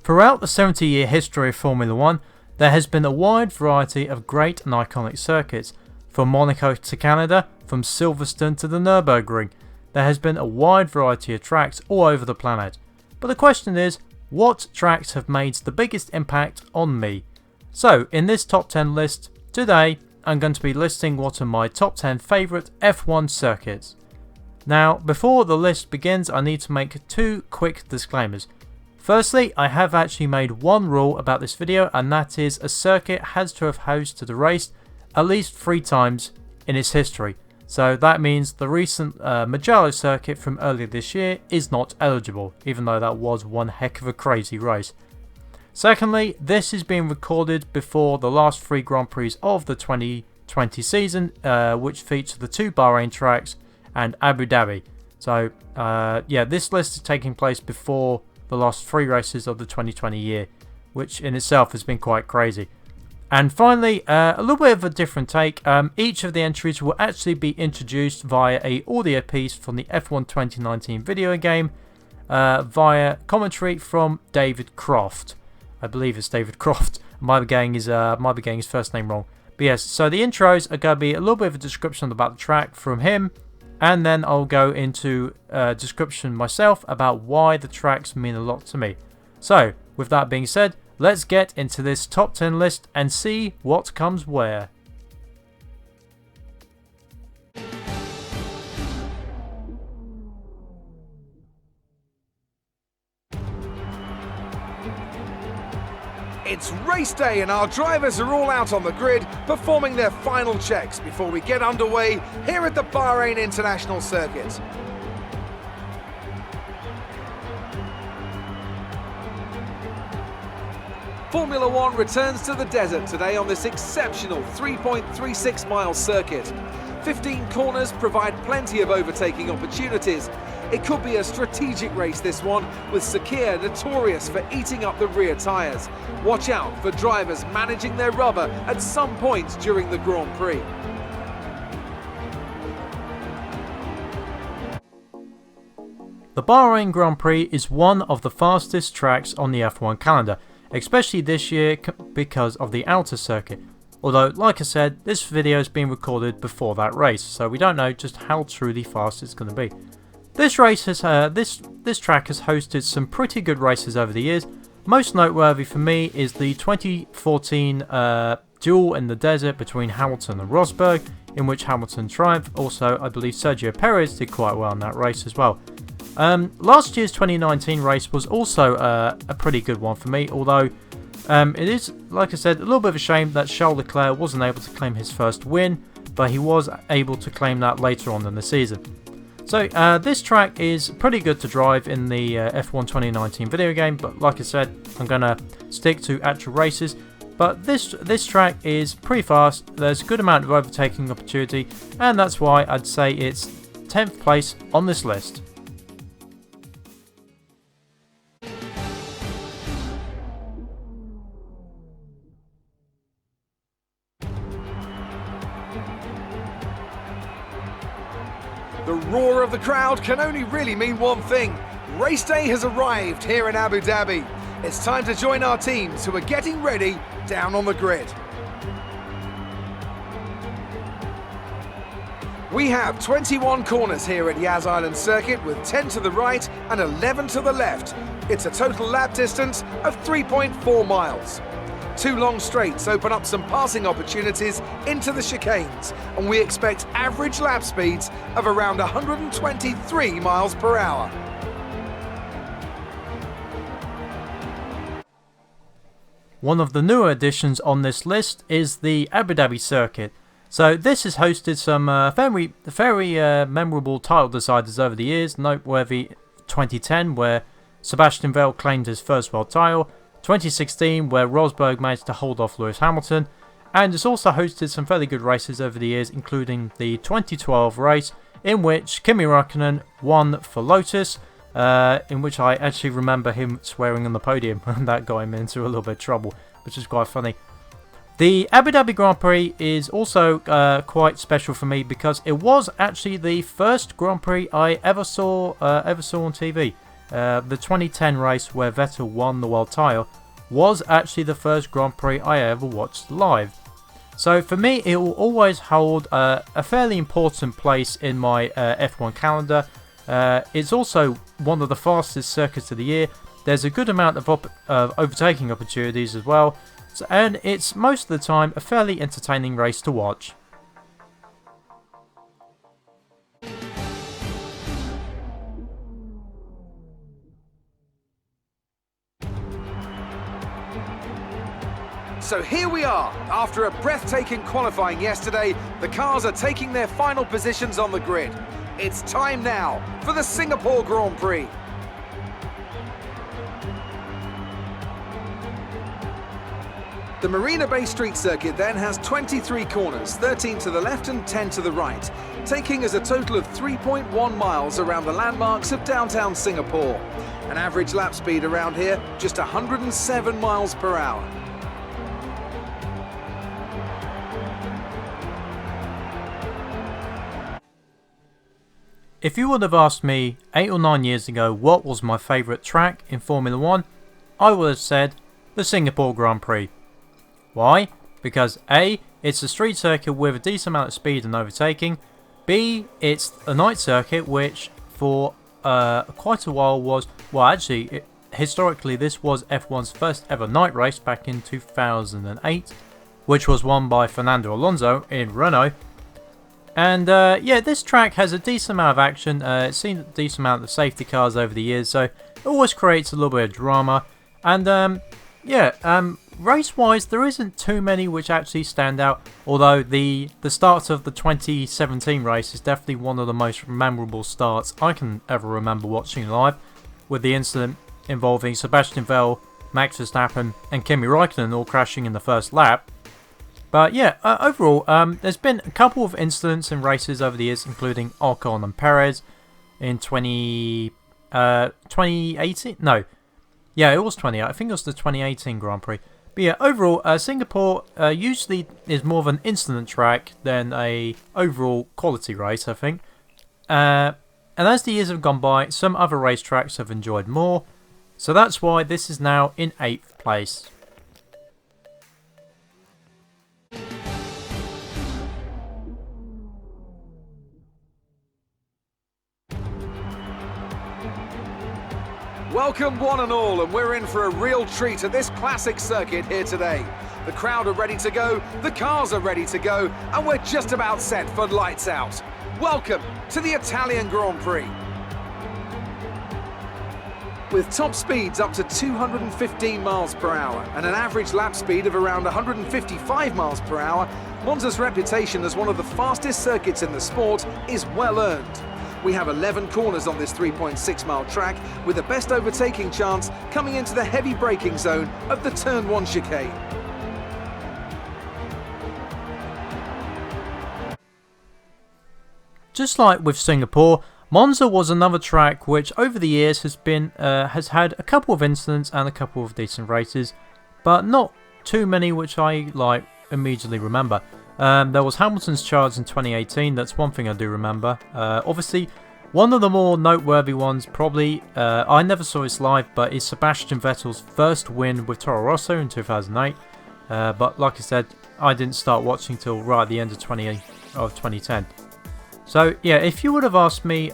Throughout the 70-year history of Formula 1, there has been a wide variety of great and iconic circuits. From Monaco to Canada, from Silverstone to the Nürburgring, there has been a wide variety of tracks all over the planet. But the question is, what tracks have made the biggest impact on me? So, in this top 10 list, today I'm going to be listing what are my top 10 favourite F1 circuits. Now, before the list begins, I need to make two quick disclaimers. Firstly, I have actually made one rule about this video, and that is a circuit has to have hosted a race at least 3 times in its history. So that means the recent Mugello circuit from earlier this year is not eligible, even though that was one heck of a crazy race. Secondly, this is being recorded before the last 3 Grand Prix of the 2020 season, which feature the 2 Bahrain tracks and Abu Dhabi. So yeah, this list is taking place before the last 3 races of the 2020 year, which in itself has been quite crazy. And finally, a little bit of a different take. Each of the entries will actually be introduced via a audio piece from the F1 2019 video game, via commentary from David Croft. I believe it's David Croft. I might be getting his first name wrong. But yes, so the intros are going to be a little bit of a description about the track from him, and then I'll go into a description myself about why the tracks mean a lot to me. So, with that being said, let's get into this top 10 list and see what comes where. It's race day and our drivers are all out on the grid performing their final checks before we get underway here at the Bahrain International Circuit. Formula 1 returns to the desert today on this exceptional 3.36 mile circuit. 15 corners provide plenty of overtaking opportunities. It could be a strategic race, this one, with Sakir notorious for eating up the rear tyres. Watch out for drivers managing their rubber at some point during the Grand Prix. The Bahrain Grand Prix is one of the fastest tracks on the F1 calendar, especially this year because of the outer circuit. Although, like I said, this video is being recorded before that race, so we don't know just how truly fast it's going to be. This track has hosted some pretty good races over the years. Most noteworthy for me is the 2014 duel in the desert between Hamilton and Rosberg, in which Hamilton triumphed. Also, I believe Sergio Perez did quite well in that race as well. Last year's 2019 race was also a pretty good one for me, although it is, like I said, a little bit of a shame that Charles Leclerc wasn't able to claim his first win, but he was able to claim that later on in the season. So this track is pretty good to drive in the F1 2019 video game, but like I said, I'm going to stick to actual races. But this track is pretty fast, there's a good amount of overtaking opportunity, and that's why I'd say it's 10th place on this list. The roar of the crowd can only really mean one thing. Race day has arrived here in Abu Dhabi. It's time to join our teams who are getting ready down on the grid. We have 21 corners here at Yas Island Circuit with 10 to the right and 11 to the left. It's a total lap distance of 3.4 miles. 2 long straights open up some passing opportunities into the chicanes, and we expect average lap speeds of around 123 miles per hour. One of the newer additions on this list is the Abu Dhabi circuit. So this has hosted some very memorable title deciders over the years, noteworthy 2010 where Sebastian Vettel claimed his first world title, 2016 where Rosberg managed to hold off Lewis Hamilton, and it's also hosted some fairly good races over the years, including the 2012 race in which Kimi Räikkönen won for Lotus, in which I actually remember him swearing on the podium, and that got him into a little bit of trouble, which is quite funny. The Abu Dhabi Grand Prix is also quite special for me because it was actually the first Grand Prix I ever saw on TV. the 2010 race where Vettel won the world title was actually the first Grand Prix I ever watched live. So for me, it will always hold a fairly important place in my F1 calendar. It's also one of the fastest circuits of the year. There's a good amount of overtaking opportunities as well, and it's most of the time a fairly entertaining race to watch. So here we are. After a breathtaking qualifying yesterday, the cars are taking their final positions on the grid. It's time now for the Singapore Grand Prix. The Marina Bay Street Circuit then has 23 corners, 13 to the left and 10 to the right, taking us a total of 3.1 miles around the landmarks of downtown Singapore. An average lap speed around here, just 107 miles per hour. If you would have asked me 8 or 9 years ago what was my favourite track in Formula 1, I would have said the Singapore Grand Prix. Why? Because A, it's a street circuit with a decent amount of speed and overtaking. B, it's a night circuit which for quite a while was, well actually, historically this was F1's first ever night race back in 2008, which was won by Fernando Alonso in Renault. And yeah, this track has a decent amount of action. It's seen a decent amount of safety cars over the years, so it always creates a little bit of drama. And yeah, race-wise, there isn't too many which actually stand out. Although the start of the 2017 race is definitely one of the most memorable starts I can ever remember watching live, with the incident involving Sebastian Vettel, Max Verstappen, and Kimi Raikkonen all crashing in the first lap. But yeah, overall, there's been a couple of incidents in races over the years, including Ocon and Perez in 2018? No. Yeah, it was 20. I think it was the 2018 Grand Prix. But yeah, overall, Singapore usually is more of an incident track than a overall quality race, I think. And as the years have gone by, some other racetracks have enjoyed more. So that's why this is now in 8th place. Welcome one and all, and we're in for a real treat at this classic circuit here today. The crowd are ready to go, the cars are ready to go, and we're just about set for lights out. Welcome to the Italian Grand Prix. With top speeds up to 215 miles per hour and an average lap speed of around 155 miles per hour, Monza's reputation as one of the fastest circuits in the sport is well earned. We have 11 corners on this 3.6 mile track, with the best overtaking chance coming into the heavy braking zone of the Turn 1 chicane. Just like with Singapore, Monza was another track which over the years has had a couple of incidents and a couple of decent races, but not too many which I immediately remember. There was Hamilton's charge in 2018, that's one thing I do remember. Obviously, one of the more noteworthy ones probably, I never saw this live, but is Sebastian Vettel's first win with Toro Rosso in 2008. But like I said, I didn't start watching till right at the end of 2010. So yeah, if you would have asked me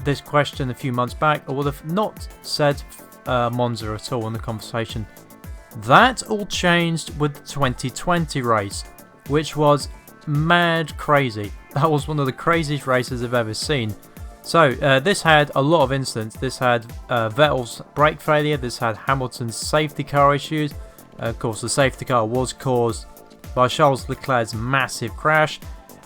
this question a few months back, I would have not said Monza at all in the conversation. That all changed with the 2020 race, which was mad crazy. That was one of the craziest races I've ever seen. So this had a lot of incidents. This had Vettel's brake failure, this had Hamilton's safety car issues. Of course, the safety car was caused by Charles Leclerc's massive crash.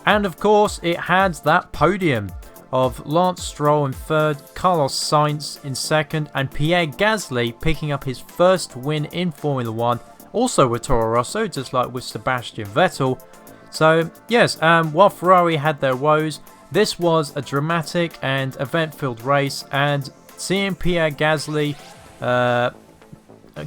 And of course, it had that podium of Lance Stroll in third, Carlos Sainz in second, and Pierre Gasly picking up his first win in Formula 1, also with Toro Rosso, just like with Sebastian Vettel. So yes, while Ferrari had their woes, this was a dramatic and event-filled race, and seeing Pierre Gasly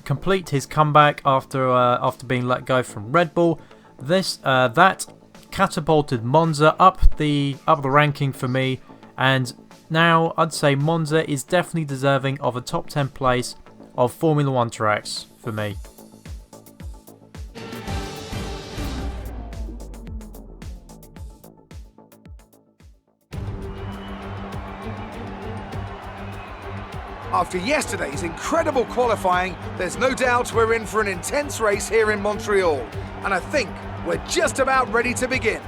complete his comeback after being let go from Red Bull, that catapulted Monza up the ranking for me, and now I'd say Monza is definitely deserving of a top 10 place of Formula 1 tracks for me. After yesterday's incredible qualifying, there's no doubt we're in for an intense race here in Montreal. And I think we're just about ready to begin.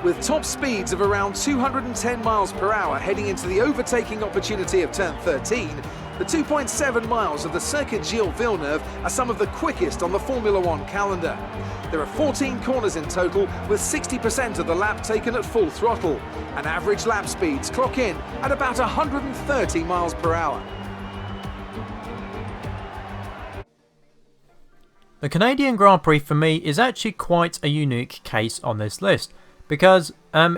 With top speeds of around 210 miles per hour heading into the overtaking opportunity of turn 13, the 2.7 miles of the Circuit Gilles Villeneuve are some of the quickest on the Formula 1 calendar. There are 14 corners in total, with 60% of the lap taken at full throttle, and average lap speeds clock in at about 130 miles per hour. The Canadian Grand Prix for me is actually quite a unique case on this list, because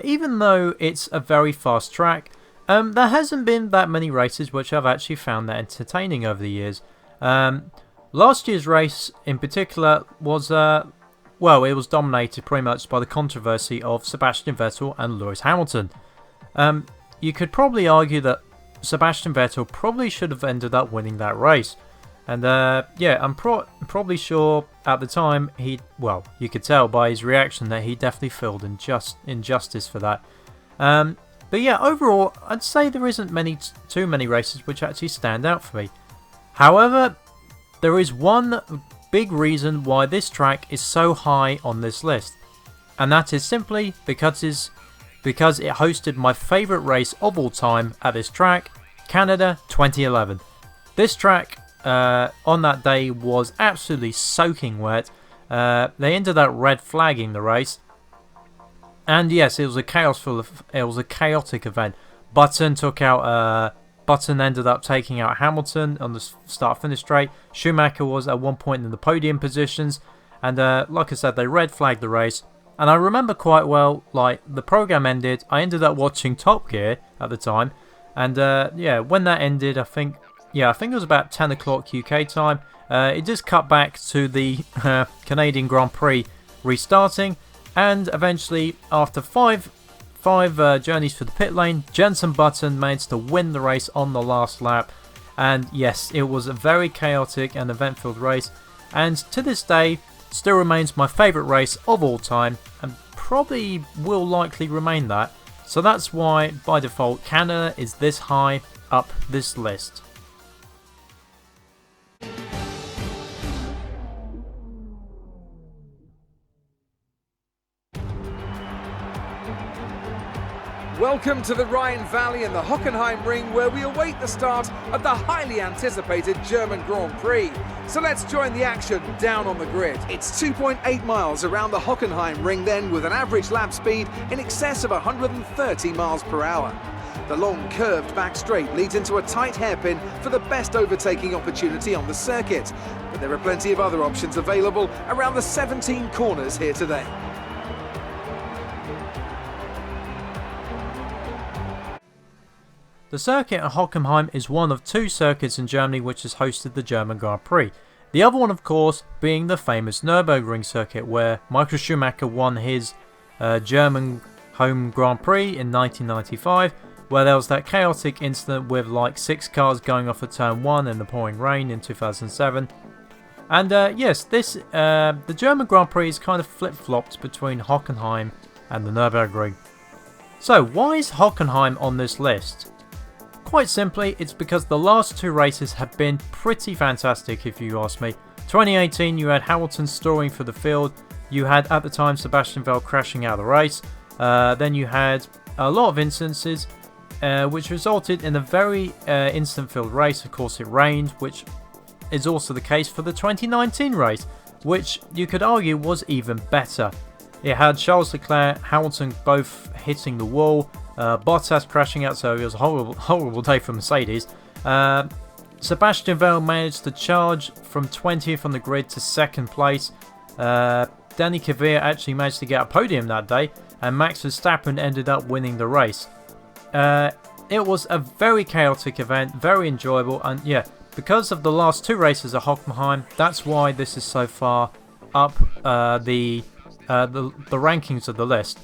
even though it's a very fast track, there hasn't been that many races which I've actually found that entertaining over the years. Last year's race in particular was, well, it was dominated pretty much by the controversy of Sebastian Vettel and Lewis Hamilton. You could probably argue that Sebastian Vettel probably should have ended up winning that race. And yeah, I'm probably sure at the time well, you could tell by his reaction that he definitely felt injustice for that. But yeah, overall, I'd say there isn't too many races which actually stand out for me. However, there is one big reason why this track is so high on this list, and that is simply because it hosted my favourite race of all time at this track, Canada 2011. This track on that day was absolutely soaking wet. They ended up red flagging the race. And yes, it was a chaotic event. Button ended up taking out Hamilton on the start-finish straight. Schumacher was at one point in the podium positions, and like I said, they red flagged the race. And I remember quite well, like, the program ended. I ended up watching Top Gear at the time, and yeah, when that ended, I think it was about 10 o'clock UK time. It just cut back to the Canadian Grand Prix restarting. And eventually, after five journeys for the pit lane, Jenson Button managed to win the race on the last lap. And yes, it was a very chaotic and event-filled race. And to this day, still remains my favourite race of all time, and probably will likely remain that. So that's why, by default, Canada is this high up this list. Welcome to the Rhine Valley and the Hockenheim Ring, where we await the start of the highly anticipated German Grand Prix. So let's join the action down on the grid. It's 2.8 miles around the Hockenheim Ring then, with an average lap speed in excess of 130 miles per hour. The long curved back straight leads into a tight hairpin for the best overtaking opportunity on the circuit. But there are plenty of other options available around the 17 corners here today. The circuit at Hockenheim is one of two circuits in Germany which has hosted the German Grand Prix. The other one, of course, being the famous Nürburgring circuit, where Michael Schumacher won his German home Grand Prix in 1995, where there was that chaotic incident with like 6 cars going off at turn 1 in the pouring rain in 2007. And yes, the German Grand Prix is kind of flip-flopped between Hockenheim and the Nürburgring. So why is Hockenheim on this list? Quite simply, it's because the last two races have been pretty fantastic, if you ask me. 2018, you had Hamilton stalling for the field. You had, at the time, Sebastian Vettel crashing out of the race. Then you had a lot of instances, which resulted in a very incident-filled race. Of course, it rained, which is also the case for the 2019 race, which you could argue was even better. It had Charles Leclerc, Hamilton both hitting the wall, Bottas crashing out, so it was a horrible day for Mercedes. Sebastian Vettel managed to charge from 20th on the grid to 2nd place. Danny Kvyat actually managed to get a podium that day, and Max Verstappen ended up winning the race. It was a very chaotic event, very enjoyable, and yeah, because of the last 2 races at Hockenheim, that's why this is so far up the rankings of the list.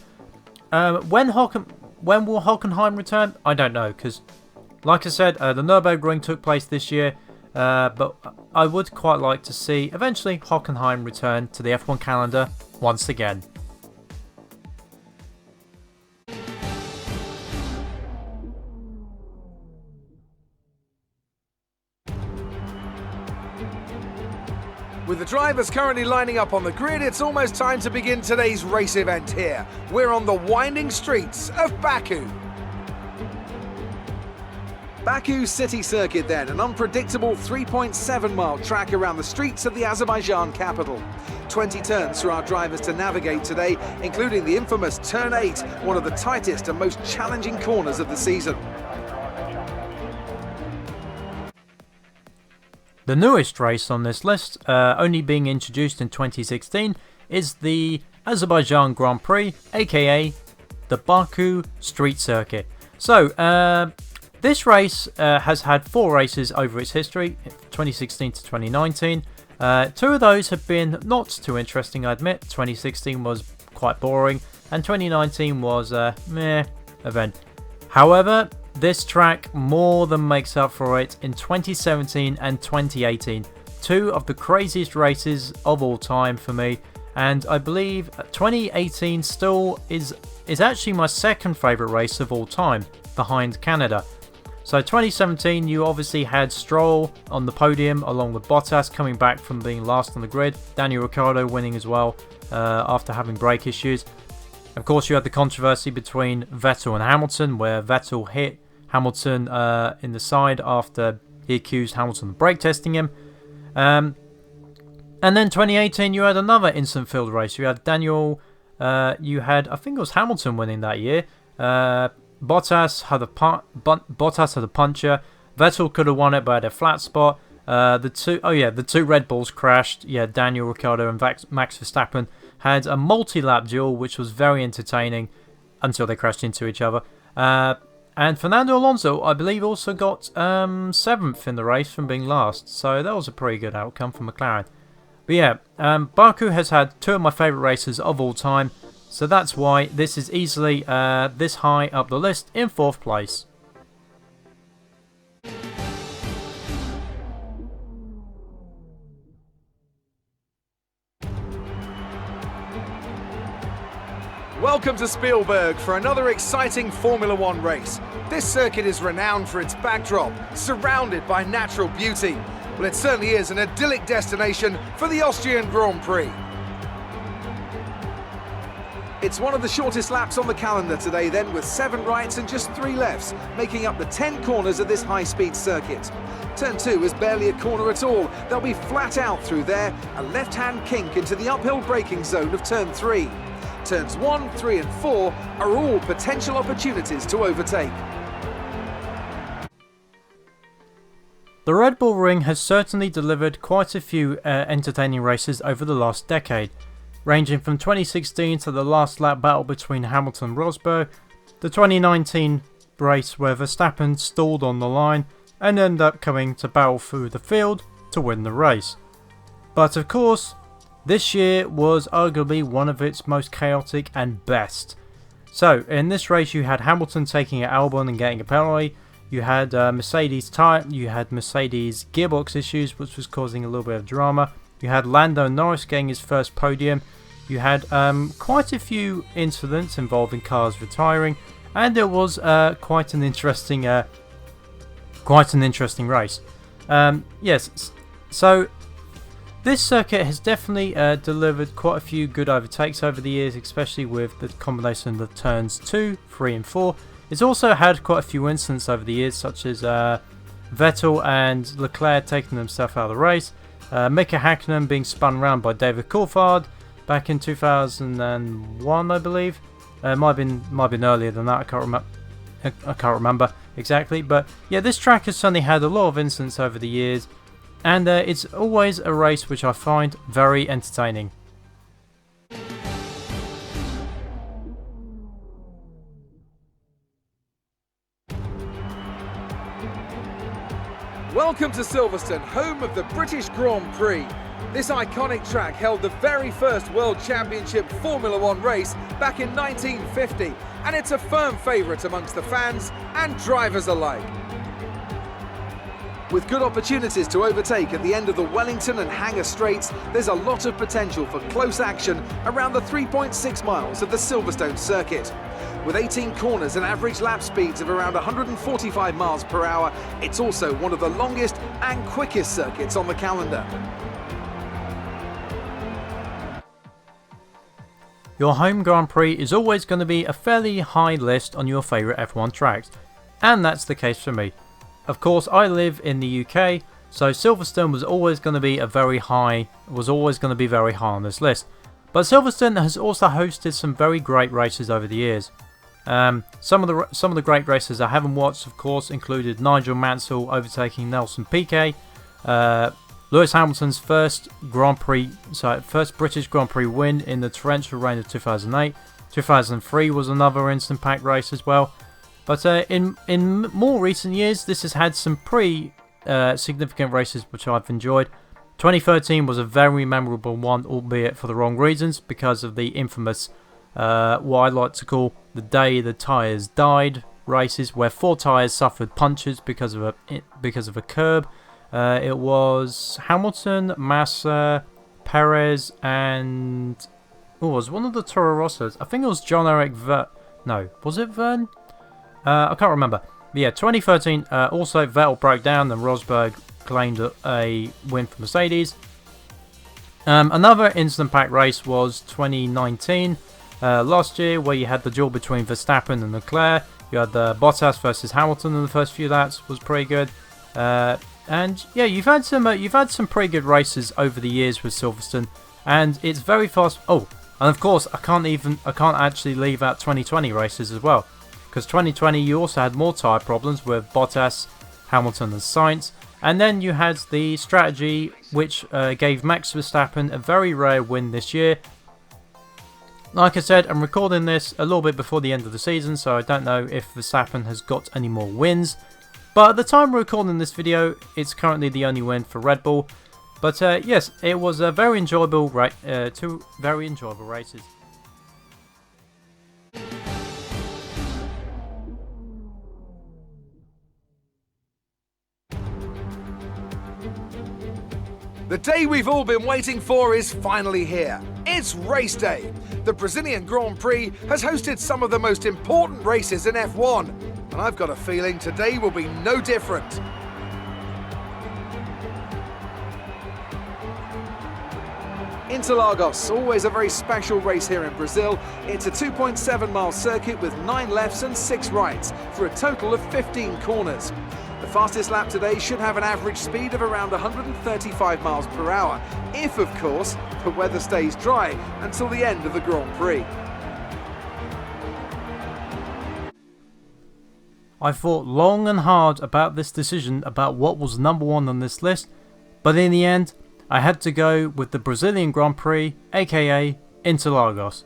When will Hockenheim return? I don't know, because like I said, the Nürburgring took place this year, but I would quite like to see eventually Hockenheim return to the F1 calendar once again. With the drivers currently lining up on the grid, it's almost time to begin today's race event here. We're on the winding streets of Baku. Baku City Circuit then, an unpredictable 3.7-mile track around the streets of the Azerbaijan capital. 20 turns for our drivers to navigate today, including the infamous Turn 8, one of the tightest and most challenging corners of the season. The newest race on this list, only being introduced in 2016, is the Azerbaijan Grand Prix, aka the Baku Street Circuit. So, this race has had 4 races over its history, 2016 to 2019. 2 of those have been not too interesting, I admit. 2016 was quite boring, and 2019 was a meh event. However, this track more than makes up for it in 2017 and 2018. 2 of the craziest races of all time for me, and I believe 2018 still is actually my second favourite race of all time, behind Canada. So 2017 you obviously had Stroll on the podium along with Bottas coming back from being last on the grid, Daniel Ricciardo winning as well after having brake issues. Of course you had the controversy between Vettel and Hamilton, where Vettel hit Hamilton in the side after he accused Hamilton of brake testing him. And then 2018 you had another instant-filled race. You had I think it was Hamilton winning that year. Bottas had a puncture. Vettel could have won it but had a flat spot. The two Red Bulls crashed. Yeah, Daniel Ricciardo and Max Verstappen had a multi-lap duel, which was very entertaining until they crashed into each other. And Fernando Alonso, I believe, also got 7th in the race from being last. So that was a pretty good outcome for McLaren. But yeah, Baku has had 2 of my favourite races of all time. So that's why this is easily this high up the list in 4th place. Welcome to Spielberg for another exciting Formula One race. This circuit is renowned for its backdrop, surrounded by natural beauty. Well, it certainly is an idyllic destination for the Austrian Grand Prix. It's one of the shortest laps on the calendar today then, with 7 rights and just 3 lefts, making up the 10 corners of this high-speed circuit. Turn 2 is barely a corner at all. They'll be flat out through there, a left-hand kink into the uphill braking zone of Turn 3. Turns 1, 3 and 4 are all potential opportunities to overtake. The Red Bull Ring has certainly delivered quite a few entertaining races over the last decade, ranging from 2016 to the last lap battle between Hamilton and Rosberg, the 2019 race where Verstappen stalled on the line and ended up coming to battle through the field to win the race. But of course, this year was arguably one of its most chaotic and best. So, in this race you had Hamilton taking at Albon and getting a penalty. You had Mercedes gearbox issues, which was causing a little bit of drama. You had Lando Norris getting his first podium. You had quite a few incidents involving cars retiring, and it was quite an interesting race. Yes, so this circuit has definitely delivered quite a few good overtakes over the years, especially with the combination of turns 2, 3 and 4. It's also had quite a few incidents over the years, such as Vettel and Leclerc taking themselves out of the race, Mika Hakkinen being spun around by David Coulthard back in 2001, I believe. Might have been earlier than that. I can't remember exactly, but yeah, this track has certainly had a lot of incidents over the years, and it's always a race which I find very entertaining. Welcome to Silverstone, home of the British Grand Prix. This iconic track held the very first World Championship Formula One race back in 1950, and it's a firm favourite amongst the fans and drivers alike. With good opportunities to overtake at the end of the Wellington and Hangar Straights, there's a lot of potential for close action around the 3.6 miles of the Silverstone circuit. With 18 corners and average lap speeds of around 145 miles per hour, it's also one of the longest and quickest circuits on the calendar. Your home Grand Prix is always going to be a fairly high list on your favourite F1 tracks, and that's the case for me. Of course, I live in the UK, so Silverstone was always going to be very high on this list. But Silverstone has also hosted some very great races over the years. Some of the great races I haven't watched, of course, included Nigel Mansell overtaking Nelson Piquet, Lewis Hamilton's first British Grand Prix win in the torrential rain of 2008. 2003 was another instant pack race as well. But in more recent years, this has had some pretty significant races which I've enjoyed. 2013 was a very memorable one, albeit for the wrong reasons, because of the infamous, what I like to call the day the tyres died races, where 4 tyres suffered punctures because of a curb. It was Hamilton, Massa, Perez, and it was one of the Toro Rossos. I think it was John-Eric Verne. No, was it Verne? I can't remember. But yeah, 2013. Also, Vettel broke down and Rosberg claimed a win for Mercedes. Another instant pack race was 2019. Last year, where you had the duel between Verstappen and Leclerc. You had the Bottas versus Hamilton in the first few laps, was pretty good. And yeah, you've had some pretty good races over the years with Silverstone, and it's very fast. Oh, and of course, I can't actually leave out 2020 races as well, because 2020 you also had more tyre problems with Bottas, Hamilton, and Sainz, and then you had the strategy which gave Max Verstappen a very rare win this year. Like I said, I'm recording this a little bit before the end of the season, so I don't know if Verstappen has got any more wins. But at the time we're recording this video, it's currently the only win for Red Bull. But yes, it was a very enjoyable, two very enjoyable races. The day we've all been waiting for is finally here. It's race day. The Brazilian Grand Prix has hosted some of the most important races in F1, and I've got a feeling today will be no different. Interlagos, always a very special race here in Brazil. It's a 2.7 mile circuit with 9 lefts and 6 rights for a total of 15 corners. The fastest lap today should have an average speed of around 135 miles per hour, if of course the weather stays dry until the end of the Grand Prix. I thought long and hard about this decision about what was number 1 on this list, but in the end I had to go with the Brazilian Grand Prix, aka Interlagos.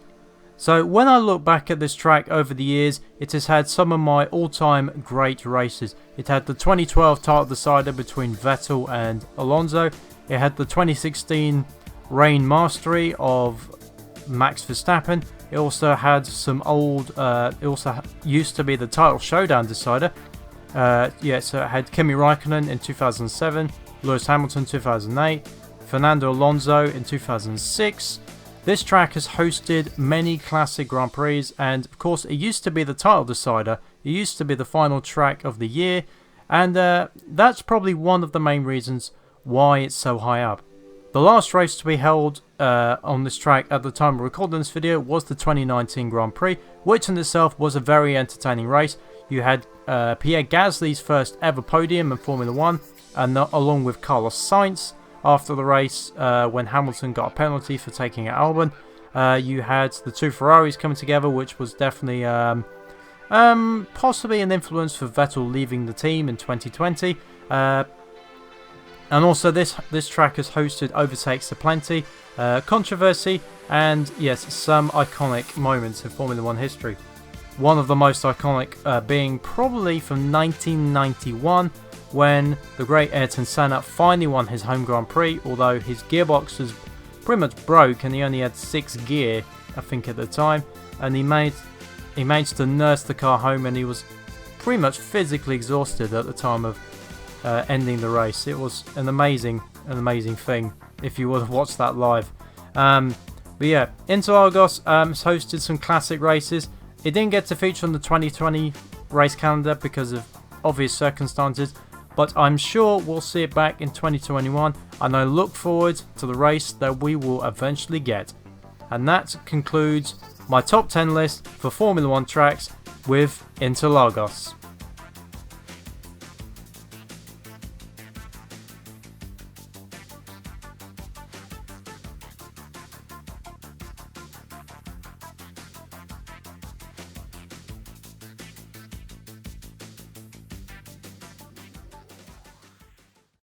So when I look back at this track over the years, it has had some of my all-time great races. It had the 2012 title decider between Vettel and Alonso. It had the 2016 reign mastery of Max Verstappen. It also had some old, it also used to be the title showdown decider. So it had Kimi Raikkonen in 2007, Lewis Hamilton 2008, Fernando Alonso in 2006. This track has hosted many classic Grand Prix, and of course it used to be the title decider. It used to be the final track of the year, and that's probably one of the main reasons why it's so high up. The last race to be held on this track at the time of recording this video was the 2019 Grand Prix, which in itself was a very entertaining race. You had Pierre Gasly's first ever podium in Formula 1, and along with Carlos Sainz. After the race, when Hamilton got a penalty for taking out Albon, you had the 2 Ferraris coming together, which was definitely possibly an influence for Vettel leaving the team in 2020. And also this track has hosted overtakes aplenty, controversy, and yes, some iconic moments in Formula 1 history. One of the most iconic being probably from 1991, when the great Ayrton Senna finally won his home Grand Prix, although his gearbox was pretty much broke and he only had 6 gear, I think, at the time, and he managed to nurse the car home, and he was pretty much physically exhausted at the time of ending the race. It was an amazing thing if you would have watched that live. But yeah, Interlagos hosted some classic races. It didn't get to feature on the 2020 race calendar because of obvious circumstances, but I'm sure we'll see it back in 2021, and I look forward to the race that we will eventually get. And that concludes my top 10 list for Formula 1 tracks with Interlagos.